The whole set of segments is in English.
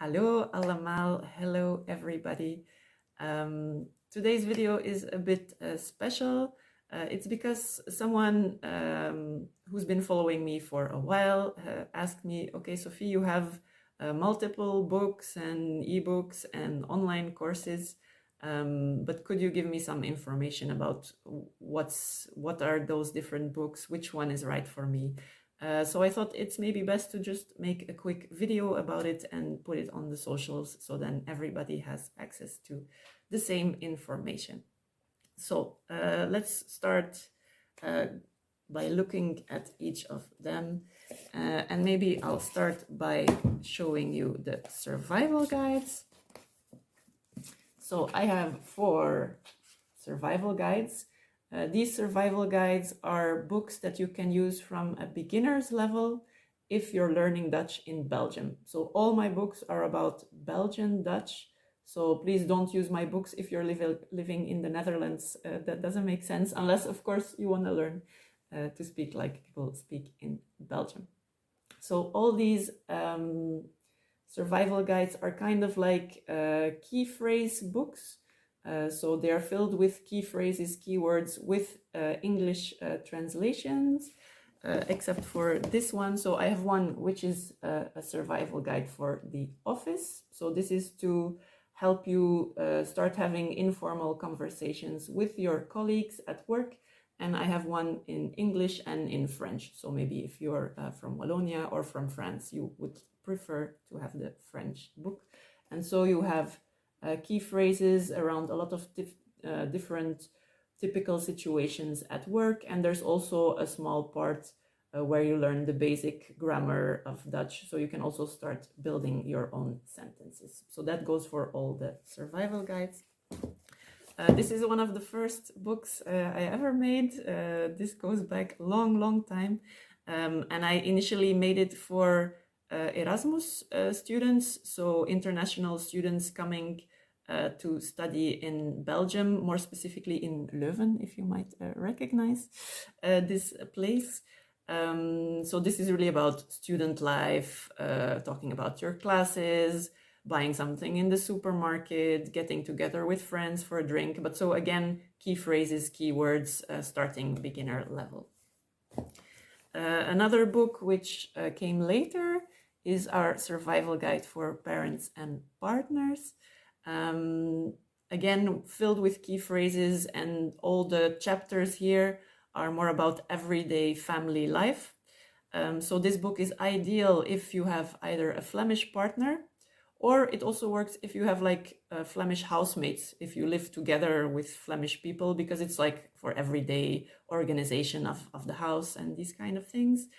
Hallo allemaal, hello everybody. Today's video is a bit special. It's because someone who's been following me for a while asked me, okay, Sofie, you have multiple books and ebooks and online courses, but could you give me some information about what are those different books, which one is right for me? So I thought it's maybe best to just make a quick video about it and put it on the socials so then everybody has access to the same information. So let's start by looking at each of them. And maybe I'll start by showing you the survival guides. So I have 4 survival guides. These survival guides are books that you can use from a beginner's level if you're learning Dutch in Belgium. So all my books are about Belgian Dutch. So please don't use my books if you're living in the Netherlands. That doesn't make sense unless, of course, you want to learn to speak like people speak in Belgium. So all these survival guides are kind of like key phrase books. So they are filled with key phrases, keywords with English translations, except for this one. So I have one which is a survival guide for the office. So this is to help you start having informal conversations with your colleagues at work. And I have one in English and in French. So maybe if you're from Wallonia or from France, you would prefer to have the French book. And so you have key phrases around a lot of different typical situations at work. And there's also a small part where you learn the basic grammar of Dutch. So you can also start building your own sentences. So that goes for all the survival guides. This is one of the first books I ever made. This goes back a long time. And I initially made it for Erasmus students, so international students coming to study in Belgium, more specifically in Leuven, if you might recognize this place. So this is really about student life, talking about your classes, buying something in the supermarket, getting together with friends for a drink. But so again, key phrases, keywords, starting beginner level. Another book which came later is our survival guide for parents and partners. Again, filled with key phrases, and all the chapters here are more about everyday family life. So this book is ideal if you have either a Flemish partner, or it also works if you have like Flemish housemates, if you live together with Flemish people, because it's like for everyday organization of the house and these kind of things.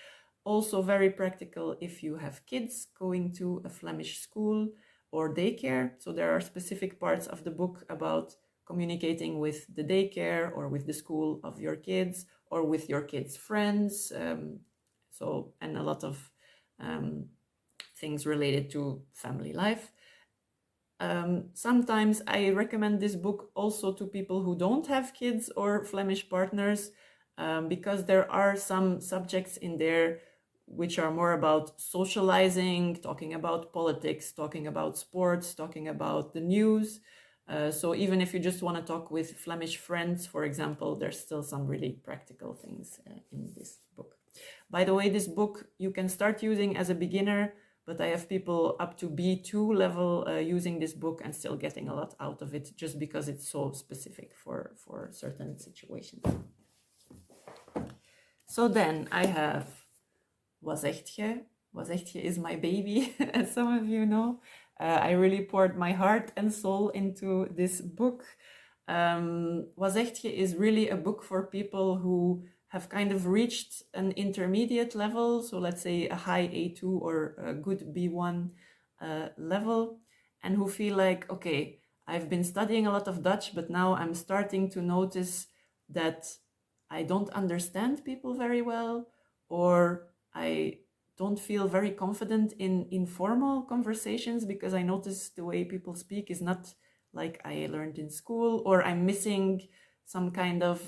Also very practical if you have kids going to a Flemish school or daycare. So there are specific parts of the book about communicating with the daycare or with the school of your kids or with your kids' friends. And a lot of things related to family life. Sometimes I recommend this book also to people who don't have kids or Flemish partners, because there are some subjects in there which are more about socializing, talking about politics, talking about sports, talking about the news. So even if you just want to talk with Flemish friends, for example, there's still some really practical things in this book. By the way, this book you can start using as a beginner, but I have people up to B2 level using this book and still getting a lot out of it, just because it's so specific for certain situations. So then I have Wat zegt je? Wat zegt je is my baby, as some of you know. I really poured my heart and soul into this book. Wat zegt je is really a book for people who have kind of reached an intermediate level, so let's say a high A2 or a good B1 level, and who feel like, okay, I've been studying a lot of Dutch, but now I'm starting to notice that I don't understand people very well, or I don't feel very confident in informal conversations because I notice the way people speak is not like I learned in school, or I'm missing some kind of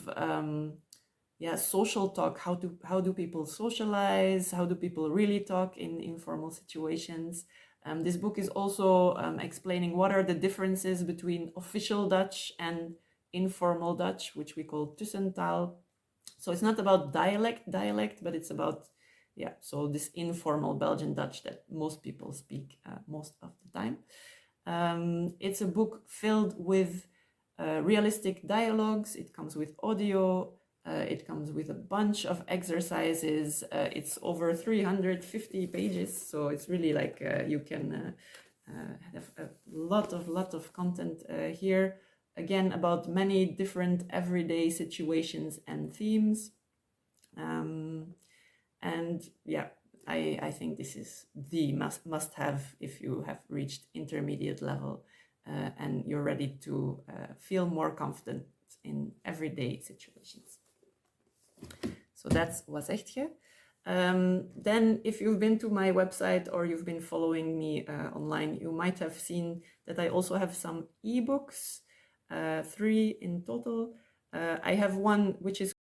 social talk. How do people socialize? How do people really talk in informal situations? This book is also explaining what are the differences between official Dutch and informal Dutch, which we call Tussentaal. So it's not about dialect, but it's about, so this informal Belgian Dutch that most people speak most of the time. It's a book filled with realistic dialogues. It comes with audio. It comes with a bunch of exercises. It's over 350 pages, so it's really like you can have a lot of content here. Again, about many different everyday situations and themes. And yeah, I think this is the must have if you have reached intermediate level and you're ready to feel more confident in everyday situations. So that's Was Echt Je? Then if you've been to my website or you've been following me online, you might have seen that I also have some ebooks, 3 in total. I have one which is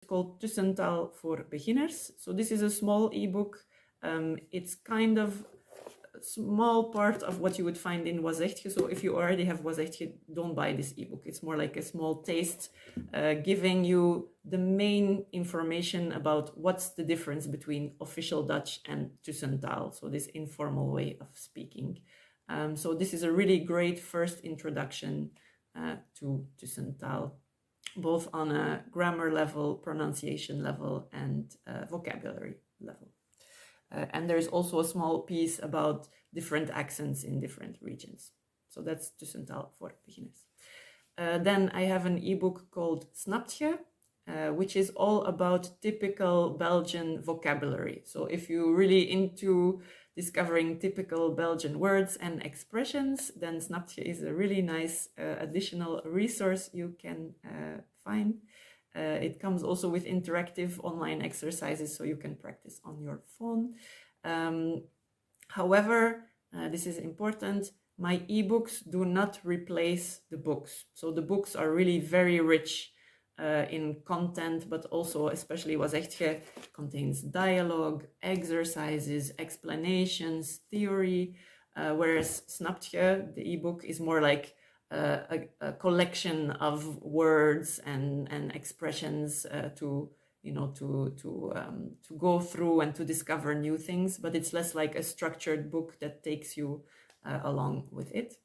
called Tussentaal voor Beginners. So this is a small ebook. It's kind of a small part of what you would find in Was Echt Je. So if you already have Was Echt Je, don't buy this ebook. It's more like a small taste, giving you the main information about what's the difference between official Dutch and Tussentaal, so this informal way of speaking. So this is a really great first introduction to Tussentaal, both on a grammar level, pronunciation level, and vocabulary level. And there's also a small piece about different accents in different regions. So that's Tussentaal voor Beginners. Then I have an ebook called Snapt Je, which is all about typical Belgian vocabulary. So if you're really into discovering typical Belgian words and expressions, then Snapt Je is a really nice additional resource you can find. It comes also with interactive online exercises, so you can practice on your phone. However, this is important, my ebooks do not replace the books. So the books are really very rich in content, but also, especially Was Echt Je, contains dialogue, exercises, explanations, theory, whereas Snapt Je, the ebook, is more like a collection of words and expressions to go through and to discover new things, but it's less like a structured book that takes you along with it.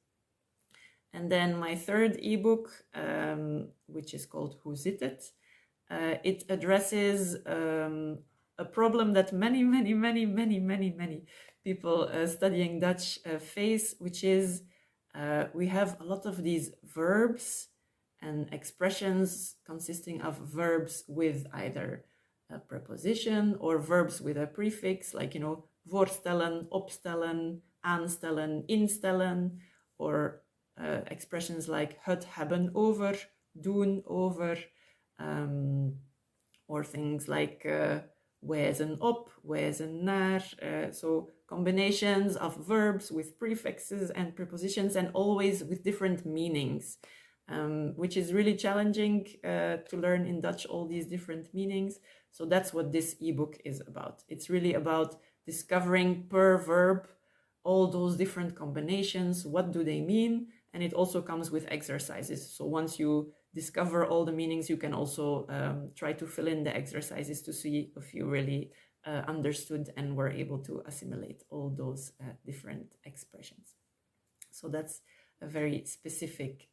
And then my third ebook, which is called Hoe zit het? It addresses a problem that many people studying Dutch face, which is we have a lot of these verbs and expressions consisting of verbs with either a preposition or verbs with a prefix, like, voorstellen, opstellen, aanstellen, instellen, or expressions like het hebben over, doen over, or things like wijzen op, wijzen naar. So combinations of verbs with prefixes and prepositions, and always with different meanings, which is really challenging to learn in Dutch, all these different meanings. So that's what this ebook is about. It's really about discovering per verb all those different combinations, what do they mean, and it also comes with exercises. So once you discover all the meanings, you can also try to fill in the exercises to see if you really understood and were able to assimilate all those different expressions. So that's a very specific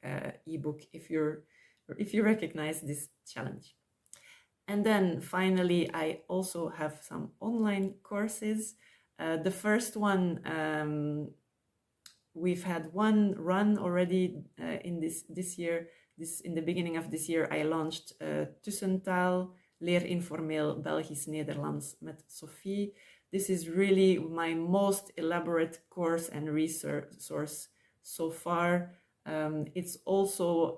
ebook if you recognize this challenge. And then finally, I also have some online courses. The first one, we've had one run already in this year. In the beginning of this year, I launched Tussentaal, Leer informeel Belgisch-Nederlands met Sofie. This is really my most elaborate course and resource so far. It's also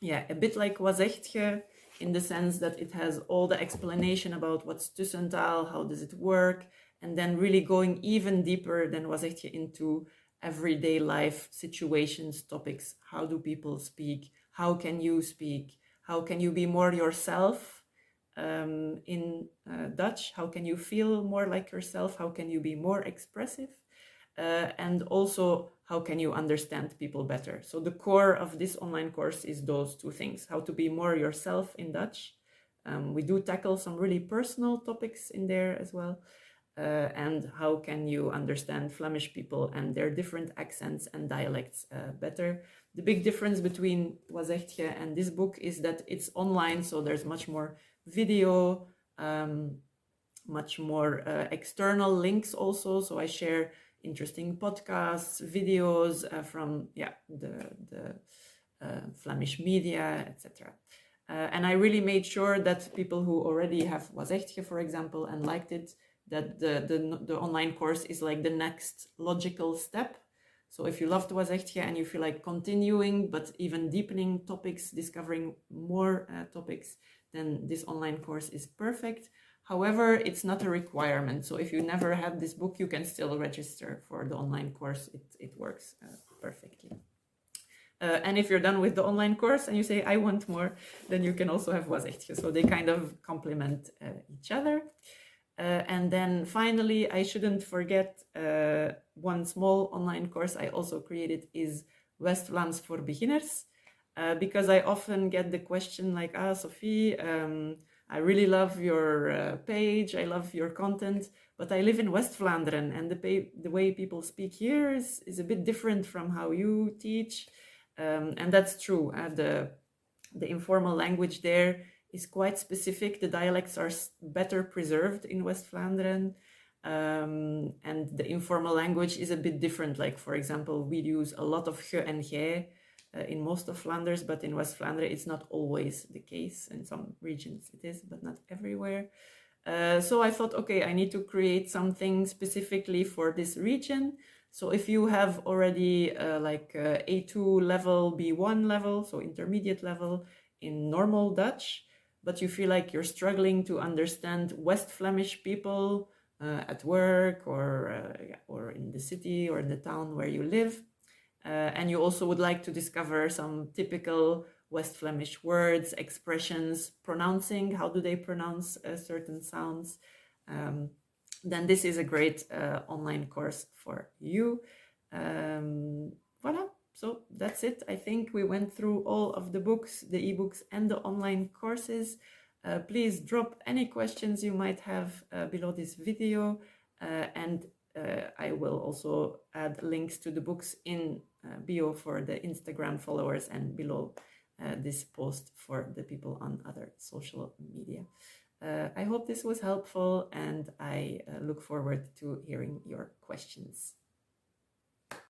a bit like Was Echt Je, in the sense that it has all the explanation about what's Tussentaal, how does it work, and then really going even deeper than Was Echt Je into everyday life situations, topics. How do people speak? How can you speak? How can you be more yourself in Dutch? How can you feel more like yourself? How can you be more expressive? And also, how can you understand people better? So the core of this online course is those two things: how to be more yourself in Dutch. We do tackle some really personal topics in there as well. And how can you understand Flemish people and their different accents and dialects better. The big difference between Wat Zegt Je and this book is that it's online, so there's much more video, much more external links also. So I share interesting podcasts, videos from the Flemish media, etc. And I really made sure that people who already have Wat Zegt Je, for example, and liked it, that the online course is like the next logical step. So if you loved Wat Zegt Je and you feel like continuing, but even deepening topics, discovering more topics, then this online course is perfect. However, it's not a requirement. So if you never had this book, you can still register for the online course. It works perfectly. And if you're done with the online course and you say, I want more, then you can also have Wat Zegt Je. So they kind of complement each other. And then finally, I shouldn't forget one small online course I also created is West-Vlaams for Beginners. Because I often get the question like, Sofie, I really love your page, I love your content, but I live in West Vlaanderen and the way people speak here is a bit different from how you teach. And that's true. The informal language there is quite specific. The dialects are better preserved in West Vlaanderen. And the informal language is a bit different. Like, for example, we use a lot of ge and gij in most of Flanders, but in West Vlaanderen, it's not always the case. In some regions it is, but not everywhere. So I thought, okay, I need to create something specifically for this region. So if you have already A2 level, B1 level, so intermediate level in normal Dutch, but you feel like you're struggling to understand West Flemish people at work or in the city or in the town where you live, and you also would like to discover some typical West Flemish words, expressions, pronouncing, how do they pronounce certain sounds, then this is a great online course for you. Voilà, so that's it. I think we went through all of the books, the ebooks and the online courses. Please drop any questions you might have below this video, and I will also add links to the books in bio for the Instagram followers and below this post for the people on other social media. I hope this was helpful, and I look forward to hearing your questions.